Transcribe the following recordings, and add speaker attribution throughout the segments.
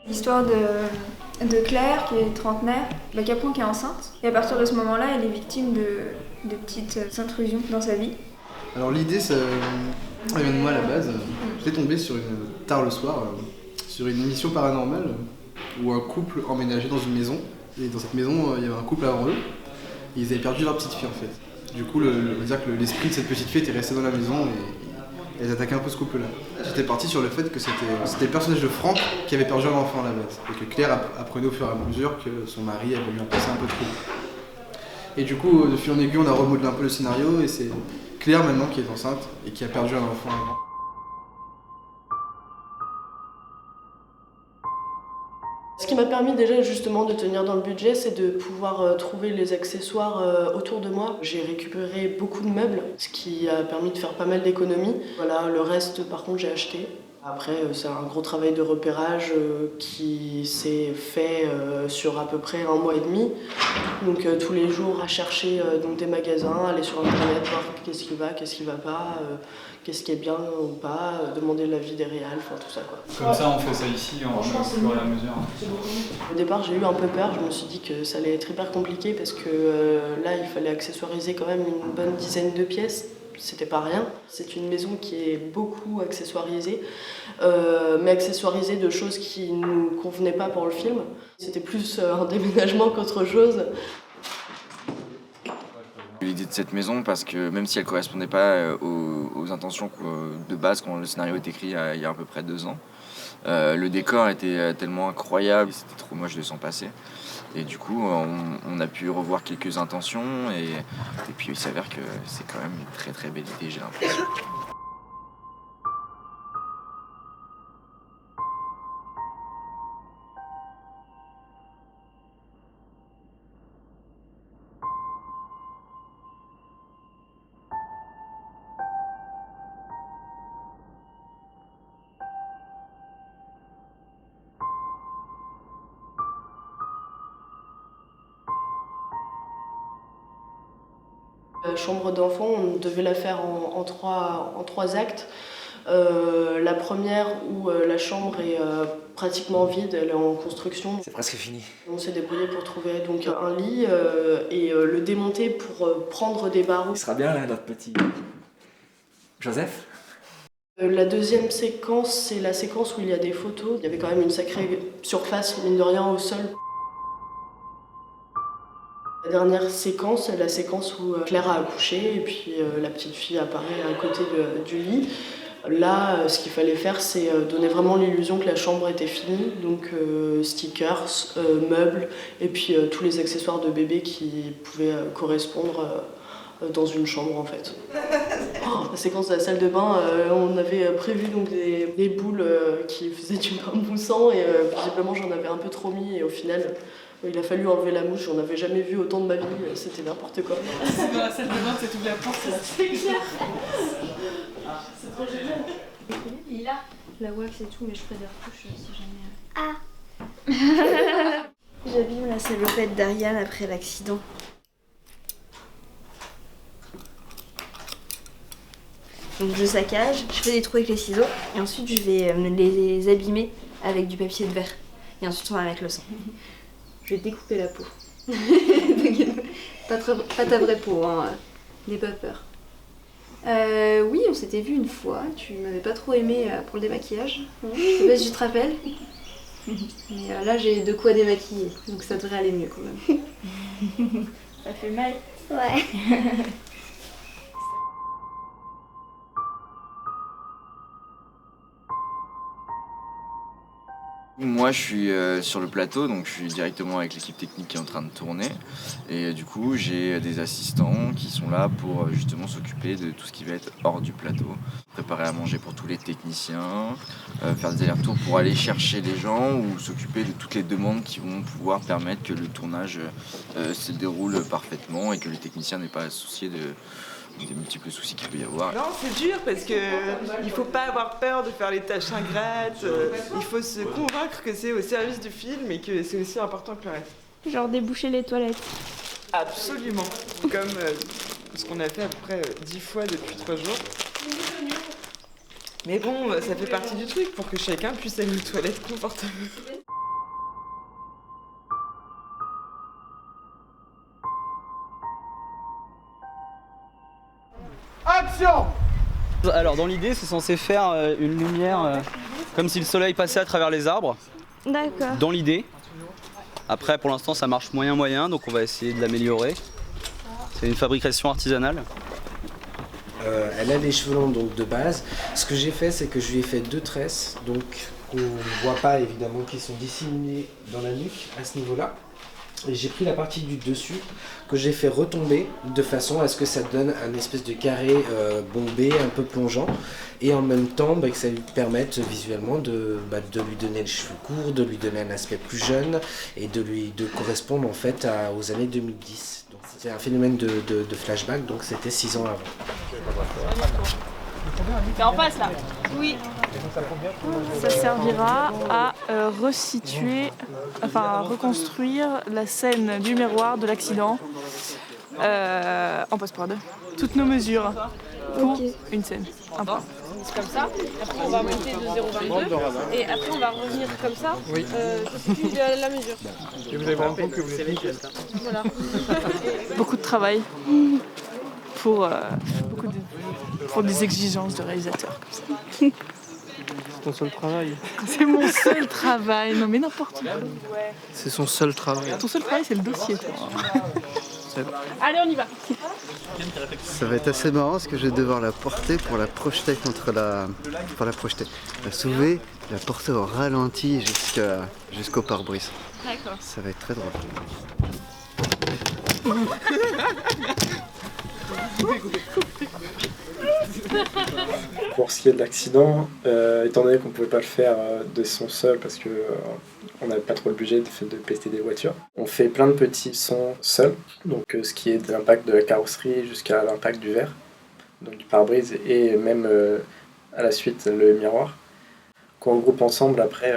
Speaker 1: L'histoire de Claire, qui est trentenaire, qui apprend qu'elle est enceinte. Et à partir de ce moment-là, elle est victime de petites intrusions dans sa vie.
Speaker 2: Alors l'idée, ça vient de moi à la base. J'étais tombé tard le soir sur une émission paranormale où un couple emménageait dans une maison. Et dans cette maison, il y avait un couple avant eux. Et ils avaient perdu leur petite fille en fait. Du coup, on va dire que l'esprit de cette petite fille était resté dans la maison et elles attaquaient un peu ce couple-là. J'étais parti sur le fait que c'était le personnage de Franck qui avait perdu un enfant à la base. Et que Claire apprenait au fur et à mesure que son mari avait eu un passé un peu trouble. Et du coup, de fil en aiguille, on a remodelé un peu le scénario et c'est Claire maintenant qui est enceinte et qui a perdu un enfant avant.
Speaker 3: Ce qui m'a permis déjà justement de tenir dans le budget, c'est de pouvoir trouver les accessoires autour de moi. J'ai récupéré beaucoup de meubles, ce qui a permis de faire pas mal d'économies. Voilà, le reste par contre j'ai acheté. Après, c'est un gros travail de repérage qui s'est fait sur à peu près 1 mois et demi. Donc tous les jours à chercher des magasins, aller sur internet, voir qu'est-ce qui va pas, qu'est-ce qui est bien ou pas, demander l'avis des réals, enfin tout ça quoi.
Speaker 4: Comme ça on fait ça ici en fur et à mesure.
Speaker 3: Au départ j'ai eu un peu peur, je me suis dit que ça allait être hyper compliqué parce que là il fallait accessoiriser quand même une bonne dizaine de pièces. C'était pas rien. C'est une maison qui est beaucoup accessoirisée, mais accessoirisée de choses qui nous convenaient pas pour le film. C'était plus un déménagement qu'autre chose.
Speaker 5: L'idée de cette maison, parce que même si elle ne correspondait pas aux intentions de base quand le scénario est écrit il y a à peu près 2 ans, le décor était tellement incroyable, c'était trop moche de s'en passer. Et du coup, on a pu revoir quelques intentions et puis il s'avère que c'est quand même une très très belle idée, j'ai l'impression.
Speaker 3: La chambre d'enfant, on devait la faire en 3 actes. La première où la chambre est pratiquement vide, elle est en construction.
Speaker 6: C'est presque fini.
Speaker 3: On s'est débrouillé pour trouver donc un lit et le démonter pour prendre des barreaux.
Speaker 6: Il sera bien là, notre petit Joseph.
Speaker 3: La deuxième séquence, c'est la séquence où il y a des photos. Il y avait quand même une sacrée surface, mine de rien, au sol. La dernière séquence, c'est la séquence où Claire a accouché et puis la petite fille apparaît à côté du lit. Là, ce qu'il fallait faire, c'est donner vraiment l'illusion que la chambre était finie. Donc stickers, meubles et puis tous les accessoires de bébé qui pouvaient correspondre dans une chambre en fait. La séquence de la salle de bain, on avait prévu donc des boules qui faisaient du bain moussant et visiblement j'en avais un peu trop mis et au final il a fallu enlever la mouche, j'en avais jamais vu autant de ma vie, c'était n'importe quoi.
Speaker 7: C'est dans la salle de bain, c'est toute la porte, c'est clair. C'est trop génial.
Speaker 1: Il est là. La wax et tout, mais je ferai des retouches si jamais. Ah. J'abîme la salopette d'Ariane après l'accident. Donc je saccage, je fais des trous avec les ciseaux et ensuite je vais les abîmer avec du papier de verre. Et ensuite on va mettre le sang. Je vais découper la peau. pas ta vraie peau, hein. N'aie pas peur. Oui, on s'était vu une fois. Tu m'avais pas trop aimé pour le démaquillage. Je sais pas si tu te rappelles. Mais là, j'ai de quoi démaquiller. Donc ça devrait aller mieux quand même. Ça fait mal.
Speaker 8: Ouais.
Speaker 5: Moi je suis sur le plateau, donc je suis directement avec l'équipe technique qui est en train de tourner et du coup j'ai des assistants qui sont là pour justement s'occuper de tout ce qui va être hors du plateau, préparer à manger pour tous les techniciens, faire des allers-retours pour aller chercher les gens ou s'occuper de toutes les demandes qui vont pouvoir permettre que le tournage se déroule parfaitement et que le technicien n'est pas associé des multiples soucis qu'il peut y avoir.
Speaker 7: Non, c'est dur parce que il faut pas avoir peur de faire les tâches ingrates. Il faut se convaincre que c'est au service du film et que c'est aussi important que le reste.
Speaker 8: Genre déboucher les toilettes.
Speaker 7: Absolument. Comme ce qu'on a fait à peu près 10 fois depuis 3 jours. Mais bon, ça fait partie du truc pour que chacun puisse aller aux toilettes confortablement.
Speaker 9: Alors dans l'idée c'est censé faire une lumière comme si le soleil passait à travers les arbres.
Speaker 8: D'accord.
Speaker 9: Dans l'idée. Après pour l'instant ça marche moyen donc on va essayer de l'améliorer. C'est une fabrication artisanale.
Speaker 10: Elle a les cheveux longs donc de base. Ce que j'ai fait c'est que je lui ai fait 2 tresses donc qu'on ne voit pas évidemment, qui sont dissimulées dans la nuque à ce niveau-là. Et j'ai pris la partie du dessus que j'ai fait retomber de façon à ce que ça donne un espèce de carré bombé, un peu plongeant, et en même temps que ça lui permette visuellement de lui donner les cheveux courts, de lui donner un aspect plus jeune et de correspondre en fait aux années 2010. Donc c'était un phénomène de flashback, donc c'était 6 ans avant.
Speaker 8: Mais on passe là. Oui. Ça servira à resituer, enfin reconstruire la scène du miroir de l'accident en post-prod. Toutes nos mesures pour une scène. Un point. C'est comme ça. Après on va monter de 0,22 et après on va revenir comme ça. Oui. Depuis la mesure.
Speaker 2: Et vous allez vous rendre compte que vous êtes nickel.
Speaker 8: Voilà. Beaucoup de travail pour des exigences de réalisateur comme ça.
Speaker 2: C'est ton seul travail.
Speaker 8: C'est mon seul travail, non mais n'importe quoi.
Speaker 2: C'est son seul travail.
Speaker 8: Ton seul travail c'est le dossier toi. Allez on y va.
Speaker 11: Ça va être assez marrant parce que je vais devoir la porter pour la projeter la soulever, la porter au ralenti jusqu'au pare-brise.
Speaker 8: D'accord.
Speaker 11: Ça va être très drôle.
Speaker 12: Pour ce qui est de l'accident, étant donné qu'on ne pouvait pas le faire de son seul parce que on n'avait pas trop le budget de pester des voitures, on fait plein de petits sons seuls, donc ce qui est de l'impact de la carrosserie jusqu'à l'impact du verre, donc du pare-brise et même à la suite le miroir, qu'on regroupe ensemble après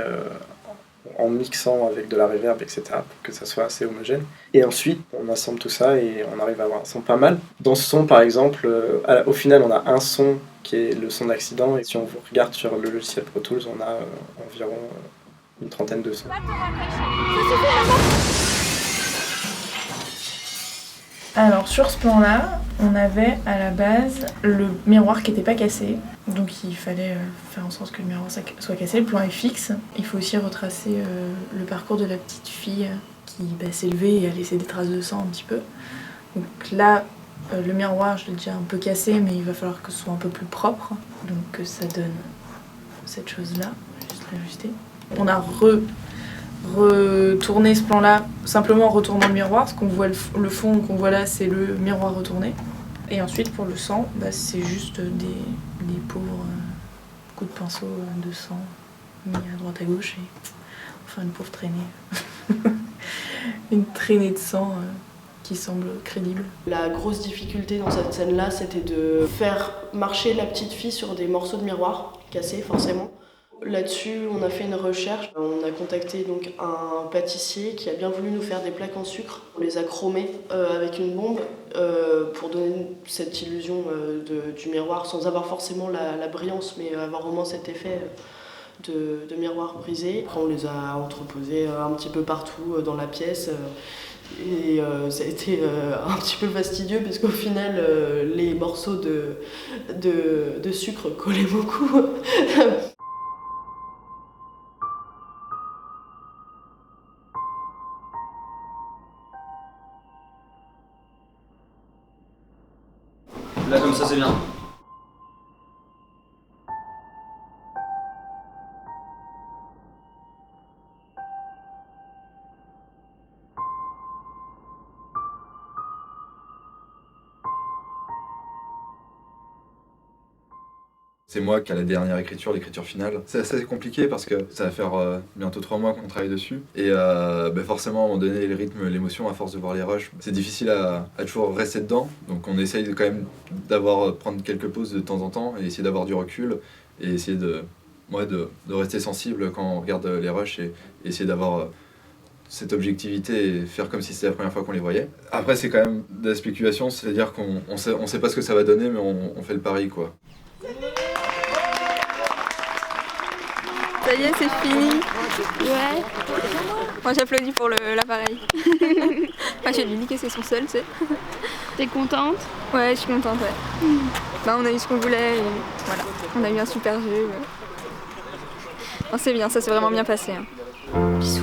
Speaker 12: en mixant avec de la reverb, etc. pour que ça soit assez homogène. Et ensuite, on assemble tout ça et on arrive à avoir un son pas mal. Dans ce son, par exemple, au final, on a un son qui est le son d'accident, et si on regarde sur le logiciel Pro Tools, on a environ une trentaine de sons.
Speaker 13: Alors sur ce plan-là, on avait à la base le miroir qui n'était pas cassé, donc il fallait faire en sorte que le miroir soit cassé. Le plan est fixe. Il faut aussi retracer le parcours de la petite fille qui s'est levée et a laissé des traces de sang un petit peu. Donc là, le miroir, je l'ai déjà un peu cassé, mais il va falloir que ce soit un peu plus propre, donc que ça donne cette chose-là. Juste l'ajuster. On a retourner ce plan-là, simplement en retournant le miroir. Ce qu'on voit, le fond qu'on voit là, c'est le miroir retourné. Et ensuite, pour le sang, c'est juste des pauvres coups de pinceau de sang mis à droite à gauche et enfin une pauvre traînée. Une traînée de sang qui semble crédible.
Speaker 3: La grosse difficulté dans cette scène-là, c'était de faire marcher la petite fille sur des morceaux de miroir cassés, forcément. Là-dessus, on a fait une recherche. On a contacté donc un pâtissier qui a bien voulu nous faire des plaques en sucre. On les a chromées avec une bombe pour donner cette illusion du miroir, sans avoir forcément la brillance, mais avoir vraiment cet effet de miroir brisé. Après, on les a entreposés un petit peu partout dans la pièce. Et ça a été un petit peu fastidieux parce qu'au final, les morceaux de sucre collaient beaucoup.
Speaker 9: Là comme ça c'est bien.
Speaker 14: C'est moi qui ai la dernière écriture, l'écriture finale. C'est assez compliqué parce que ça va faire bientôt 3 mois qu'on travaille dessus. Et forcément, à un moment donné, le rythme, l'émotion, à force de voir les rushs, c'est difficile à toujours rester dedans. Donc on essaye quand même prendre quelques pauses de temps en temps et essayer d'avoir du recul et essayer de rester sensible quand on regarde les rushs et essayer d'avoir cette objectivité et faire comme si c'était la première fois qu'on les voyait. Après, c'est quand même de la spéculation, c'est-à-dire qu'on sait pas ce que ça va donner, mais on fait le pari, quoi.
Speaker 15: Ça y est, c'est fini. Ouais. Moi j'applaudis pour l'appareil. Enfin, j'ai lui que c'est son seul, tu sais. T'es contente? Ouais, je suis contente, ouais. Bah, on a eu ce qu'on voulait et voilà. On a eu un super jeu. Non, c'est bien, ça s'est vraiment bien passé. Hein. Bisous.